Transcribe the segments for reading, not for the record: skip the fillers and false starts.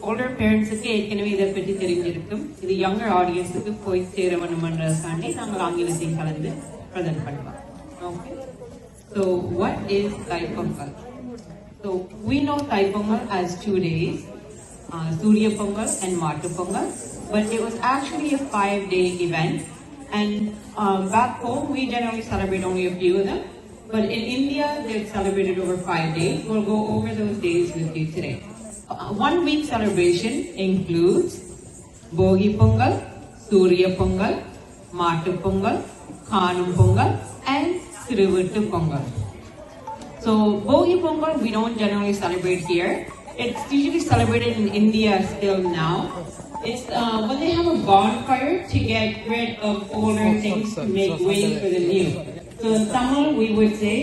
older parents-க்கு ஏற்கனவே இதை பற்றி தெரிஞ்சிருக்கும். இது younger audience-க்கு போய் சேர வேண்டும்ன்றதுக்காண்டி நாங்கள் ஆங்கிலத்தை கலந்து present பண்ணுவோம். Okay. So what is Thai Pongal? So we know Thai Pongal as 2 days, Surya Pongal and Matu Pongal, but it was actually a 5-day event. And back home we generally celebrate only a few of them, but in India they're celebrated over 5 days. We'll go over those days with you today. 1 week celebration includes Bogi Pongal, Surya Pongal, Matu Pongal, Kanum Pongal, and Siruvittu Pongal. So Bogi Pongal we don't generally celebrate here. It's usually celebrated in India still now. It's when they have a bonfire to get rid of older things to make way for the new. So in Tamil we would say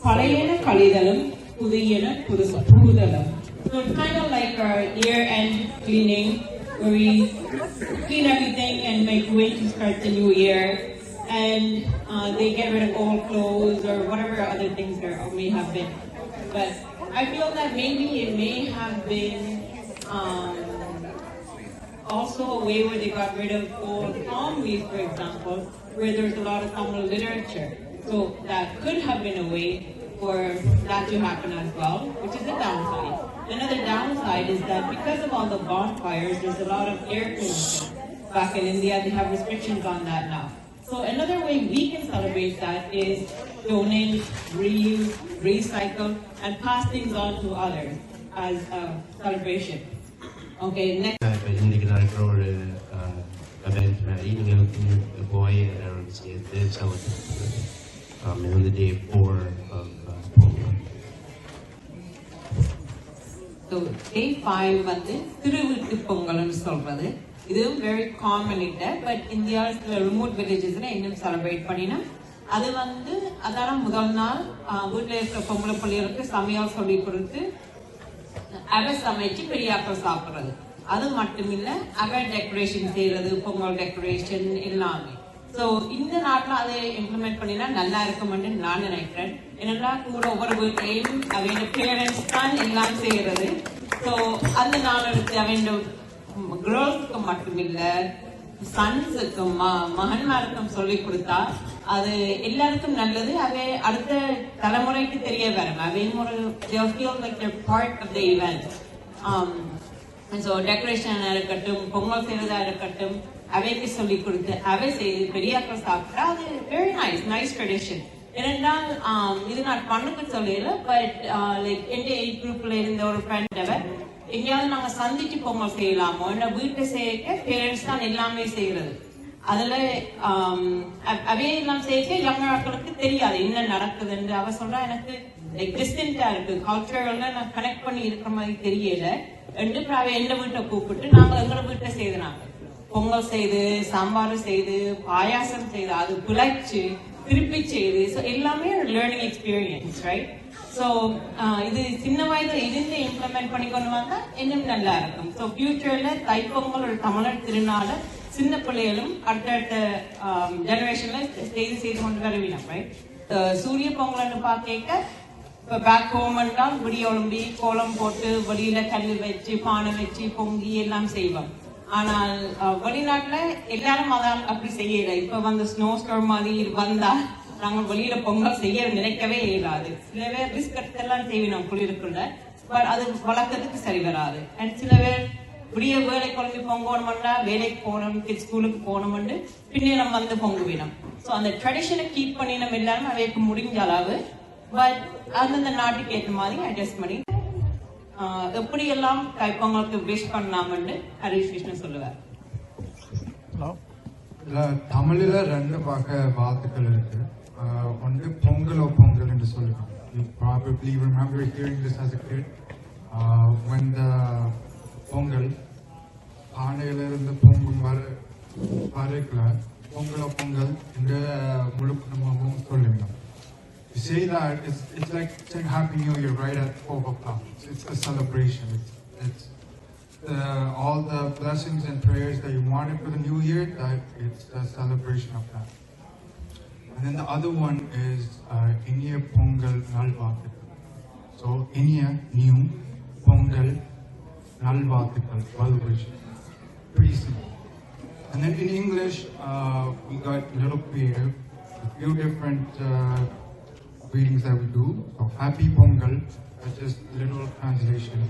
Palayena Kalidalam, Pudiyena Pududalam. So it's kind of like our year-end cleaning where we clean everything and make way to start the new year. And they get rid of old clothes or whatever other things there may have been. But I feel that maybe it may have been also a way where they got rid of old families, for example, where there's a lot of Tamil literature. So that could have been a way for that to happen as well, which is a downside. Another downside is that because of all the bonfires, there's a lot of air pollution. Back in India, they have restrictions on that now. So another way we can celebrate that is donate, reuse, recycle, and pass things on to others as a celebration. Okay, next. இன்னைக்கு நடக்கிற ஒரு event மாதிரி நீங்கள் போய் சேர்த்து celebrate. இது வந்து day 4 of Pongal. So day 5 வந்து திருவிட்டு பொங்கல்னு சொல்றது. இதுவும் very common இல்லை, but இந்தியாவில் சில remote villagesல இன்னும் celebrate பண்ணினா அது வந்து அதான முதல் நாள் வீட்டில் இருக்கிற பொம்பளை பிள்ளைகளுக்கு சமையல் சொல்லி கொடுத்து அதை சமைச்சு பெரியாக்கள் சாப்பிட்றது. அது மட்டும் இல்லை, அவை டெக்கரேஷன் செய்யறது, பொங்கல் டெக்கரேஷன் எல்லாமே. ஸோ இந்த நாட்டில் அதை இம்ப்ளிமெண்ட் பண்ணினா நல்லா இருக்கும்னு நான் நினைக்கிறேன். ஏன்னா கூட ஒவ்வொரு வீட்டையும் அவையோட பேரண்ட்ஸ் தான் எல்லாம் செய்யறது. ஸோ அந்த நாள் எடுத்து அவையோட கேர்ள்ஸுக்கு மட்டும் இல்லை, சன்ஸுக்கும் மகன்மாருக்கும் சொல்லி கொடுத்தா அது எல்லாருக்கும் நல்லது. அவை அடுத்த தலைமுறைக்கு தெரிய வரும். அவையும் ஒரு part of the event. So decoration இருக்கட்டும், பொங்கல் செய்யறதா இருக்கட்டும், அவைக்கு சொல்லி கொடுத்து அவை செய்து பெரியாக்கள் சாப்பிட்டா அது வெரி நைஸ் ட்ரெடிஷன். ஏனென்றால் இது நான் பண்ணுக்கு சொல்லல, பட் லைக் என் ஏஜ் குரூப்ல இருந்த ஒரு ஃப்ரெண்ட் அவர் எங்கேயாவது நாங்க சந்திச்சு பொங்கல் செய்யலாமோ, என்ன வீட்டை செய்ய பேரண்ட்ஸ் தான் எல்லாமே செய்யறது. அதுல அவையே எல்லாம் செய்ய யங் ஆட்களுக்கு தெரியாது என்ன நடக்குதுன்னு. அவ சொல்றா எனக்கு டிஸ்டன்டா இருக்கு, கல்ச்சரல்ல நான் கனெக்ட் பண்ணி இருக்கிற மாதிரி தெரியல என்று எந்த வீட்டை கூப்பிட்டு நாங்கள் எங்களோட வீட்டை செய்தாங்க. பொங்கல் செய்து, சாம்பார் செய்து, பாயாசம் செய்து, அது புழைச்சு திருப்பி செய்து, ஸோ எல்லாமே ஒரு லேர்னிங் எக்ஸ்பீரியன்ஸ், ரைட்? ஸோ இது சின்ன வயதில் இருந்து இம்ப்ளிமெண்ட் பண்ணி கொண்டு வந்தா இன்னும் நல்லா இருக்கும். ஸோ ஃபியூச்சர்ல தைப்பொங்கல் ஒரு தமிழர் திருநாள சின்ன பிள்ளைகளும் அடுத்தடுத்த ஜெனரேஷன்ல செய்து கொண்டு வருவினோம், ரைட்? சூரிய பொங்கல்னு பார்க்க இப்போ பேக் ஹோம் என்றால் விடிய ஒழும்பி கோலம் போட்டு வெளியில கல் வச்சு பானை வச்சு பொங்கி எல்லாம் செய்வோம். ஆனால் வெளிநாட்டுல எல்லாரும் அதான் அப்படி செய்யல. இப்ப வந்து ஸ்னோ ஸ்டோர் மாதிரி வந்தா நாங்க வெளியில பொங்கல் செய்ய நினைக்கவே இயலாது. சில பேர் பிஸ்கட் எல்லாம் செய்வோம் குளிருக்குள்ள, பட் அது வளர்க்கறதுக்கு சரி வராது. அண்ட் சில பேர் விடிய வேலை குழம்பி பொங்கணும்னா வேலைக்கு போகணும், ஸ்கூலுக்கு போகணும்னு பின்னே நம்ம வந்து பொங்குவினோம். ஸோ அந்த ட்ரெடிஷனை கீப் பண்ணி நம்ம எல்லாரும் அவைக்கு முடிஞ்ச அளவு, பட் அந்தந்த நாட்டுக்கு ஏற்ற மாதிரி அட்ஜஸ்ட் பண்ணி எப்படி எல்லாம் தைப்பொங்கலுக்கு விஷ் பண்ணலாம்னு ஹரிஷ் கிருஷ்ண சொல்லுவார். தமிழ்ல ரெண்டு வார்த்தைகள் இருக்கு. ஒன்று பொங்கலோ பொங்கல் என்று சொல்லுவாங்க. You probably remember hearing this as a kid. When the Pongal பானையிலிருந்து பொங்கும் வரைக்குள்ள பொங்கலோ பொங்கல் என்று முழு குடும்பமும் சொல்லுங்க. You say that it's like saying Happy New Year right at 12 o'clock. It's a celebration. It's all the blessings and prayers that you wanted for the new year. That it's the celebration of that. And then the other one is Inia Pongal Nalvaakku. So Inia new Pongal nalvathikal, well wishes. Pretty simple. And then in English, we got a little creative, a few different readings that we do. So happy Pongal, that's just little translation.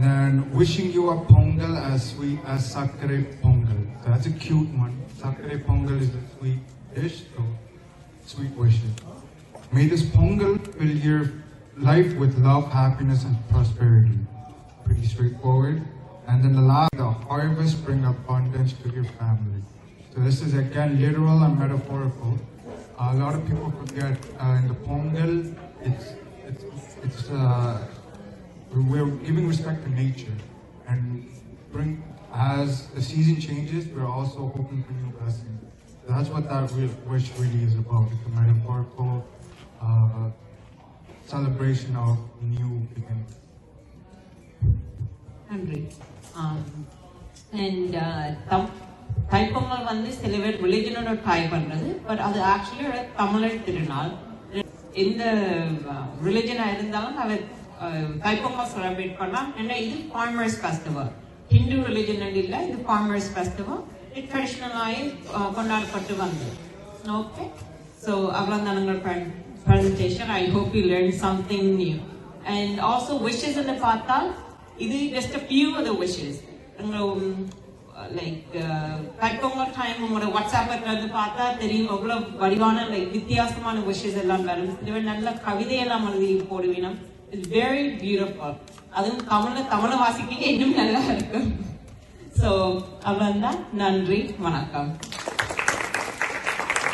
Then wishing you a Pongal as sweet as Sakare Pongal. So that's a cute one. Sakare Pongal is a sweet dish, so sweet wishes. May this Pongal fill your life with love, happiness, and prosperity. Pretty straightforward. And then the last, the harvest bring abundance to your family. So this is again literal and metaphorical. A lot of people forget in the Pongal, we're giving respect to nature, and as the season changes, we're also hoping for new blessings. So that's what that wish really is about. It's a metaphorical celebration of new beginnings. நன்றி. And Thai Pongal வந்து சில பேர் ரிலிஜனோட try பண்றது, but அது actually ஒரு தமிழர் திருநாள். எந்த ரிலிஜனா இருந்தாலும் அதை தைப்பொங்கல் செலிப்ரேட் பண்ணலாம். ஏன்னா இது ஃபார்மர்ஸ் ஃபெஸ்டிவல், ஹிந்து ரிலிஜன் இல்லை, இது ஃபார்மர்ஸ் ஃபெஸ்டிவல். இது ட்ரெடிஷ்னலாகி கொண்டாடப்பட்டு வந்தது. ஓகே, ஸோ அவ்வளோதான் எங்கள் presentation. I hope you learned something new. And also wishes in the பார்த்தால் இது just a few of the wishes. Like Thaipongal time உங்களோட வாட்ஸ்அப்ல பார்த்தா தெரியும் எவ்வளவு வடிவான லைக் வித்தியாசமான விஷஸ் எல்லாம் வரும். நல்ல கவிதையெல்லாம் எழுதி போடுவீங்க. It's very beautiful. அதுவும் தமிழை வாசிக்க இன்னும் நல்லா இருக்கும். ஸோ அவ்வளோதான். நன்றி, வணக்கம்.